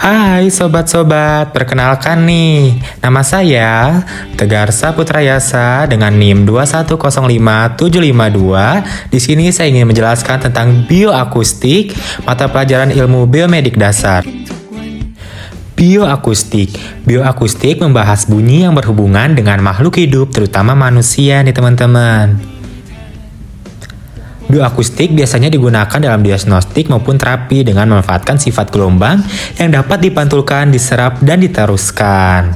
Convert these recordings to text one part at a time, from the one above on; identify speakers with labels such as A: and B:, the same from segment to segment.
A: Hai sobat-sobat, perkenalkan nih, nama saya Tegar Saputra Yasa dengan NIM 2105752. Di sini saya ingin menjelaskan tentang bioakustik, mata pelajaran ilmu biomedik dasar. Bioakustik membahas bunyi yang berhubungan dengan makhluk hidup, terutama manusia nih teman-teman. Bioakustik biasanya digunakan dalam diagnostik maupun terapi dengan memanfaatkan sifat gelombang yang dapat dipantulkan, diserap, dan diteruskan.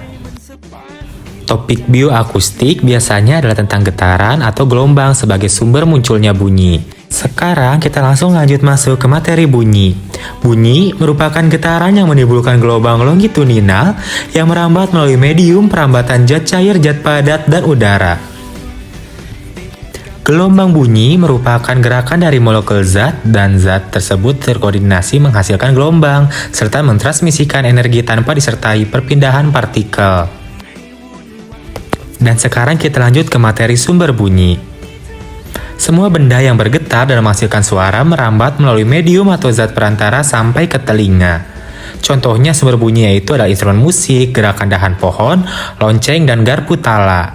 A: Topik bioakustik biasanya adalah tentang getaran atau gelombang sebagai sumber munculnya bunyi. Sekarang kita langsung lanjut masuk ke materi bunyi. Bunyi merupakan getaran yang menimbulkan gelombang longitudinal yang merambat melalui medium perambatan zat cair, zat padat, dan udara. Gelombang bunyi merupakan gerakan dari molekul zat dan zat tersebut terkoordinasi menghasilkan gelombang serta mentransmisikan energi tanpa disertai perpindahan partikel. Dan sekarang kita lanjut ke materi sumber bunyi. Semua benda yang bergetar dan menghasilkan suara merambat melalui medium atau zat perantara sampai ke telinga. Contohnya sumber bunyi yaitu adalah instrumen musik, gerakan dahan pohon, lonceng, dan garpu tala.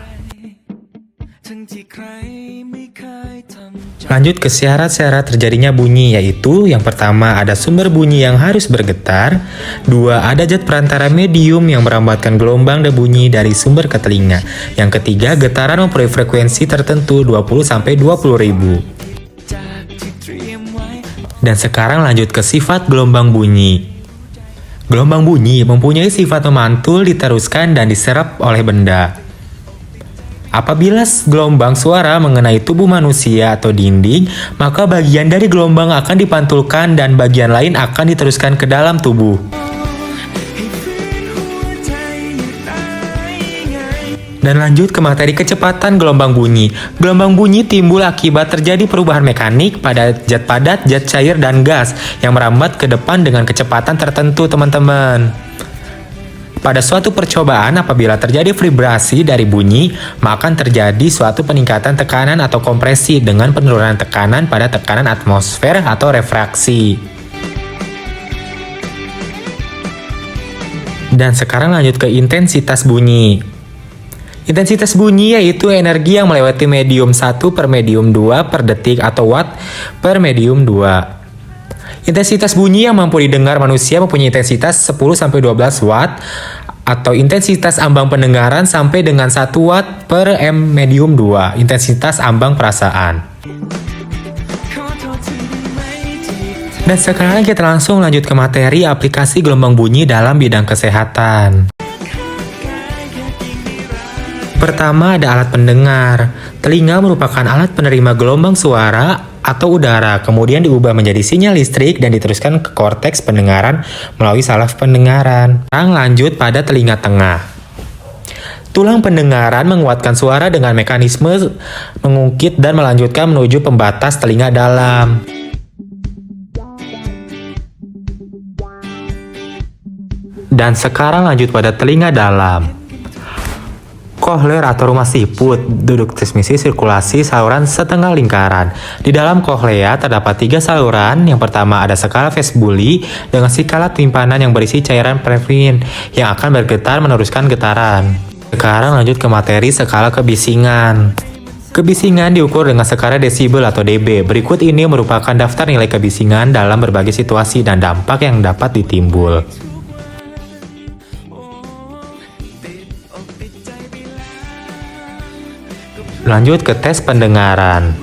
A: Lanjut ke syarat-syarat terjadinya bunyi, yaitu yang pertama ada sumber bunyi yang harus bergetar, dua ada zat perantara medium yang merambatkan gelombang dan bunyi dari sumber ke telinga, yang ketiga getaran mempunyai frekuensi tertentu 20-20 ribu. Dan sekarang lanjut ke sifat gelombang bunyi. Gelombang bunyi mempunyai sifat memantul, diteruskan, dan diserap oleh benda. Apabila gelombang suara mengenai tubuh manusia atau dinding, maka bagian dari gelombang akan dipantulkan dan bagian lain akan diteruskan ke dalam tubuh. Dan lanjut ke materi kecepatan gelombang bunyi. Gelombang bunyi timbul akibat terjadi perubahan mekanik pada zat padat, zat cair, dan gas yang merambat ke depan dengan kecepatan tertentu, teman-teman. Pada suatu percobaan, apabila terjadi vibrasi dari bunyi, maka akan terjadi suatu peningkatan tekanan atau kompresi dengan penurunan tekanan pada tekanan atmosfer atau refraksi. Dan sekarang lanjut ke intensitas bunyi. Intensitas bunyi yaitu energi yang melewati medium 1 per medium 2 per detik atau watt per medium 2. Intensitas bunyi yang mampu didengar manusia mempunyai intensitas 10-12 watt atau intensitas ambang pendengaran sampai dengan 1 watt per M medium 2, intensitas ambang perasaan. Dan sekarang kita langsung lanjut ke materi aplikasi gelombang bunyi dalam bidang kesehatan. Pertama ada alat pendengar. Telinga merupakan alat penerima gelombang suara atau udara, kemudian diubah menjadi sinyal listrik dan diteruskan ke korteks pendengaran melalui saraf pendengaran. Sekarang lanjut pada telinga tengah. Tulang pendengaran menguatkan suara dengan mekanisme mengungkit dan melanjutkan menuju pembatas telinga dalam. Dan sekarang lanjut pada telinga dalam. Kohlear atau rumah siput, duduk transmisi sirkulasi saluran setengah lingkaran. Di dalam kohlea terdapat 3 saluran. Yang pertama ada skala Feshbully dengan skala timpanan yang berisi cairan previn yang akan bergetar meneruskan getaran. Sekarang lanjut ke materi skala kebisingan. Kebisingan diukur dengan skala desibel atau dB. Berikut ini merupakan daftar nilai kebisingan dalam berbagai situasi dan dampak yang dapat ditimbul. Lanjut ke tes pendengaran.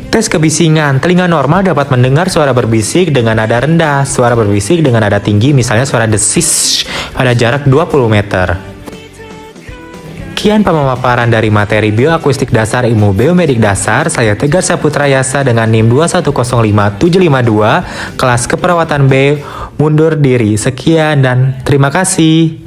A: Tes kebisingan. Telinga normal dapat mendengar suara berbisik dengan nada rendah, suara berbisik dengan nada tinggi, misalnya suara desis pada jarak 20 meter. Sekian pemaparan dari materi bioakustik dasar ilmu biomedik dasar. Saya Tegar Saputra Yasa dengan NIM 2105752, kelas keperawatan B, mundur diri. Sekian dan terima kasih.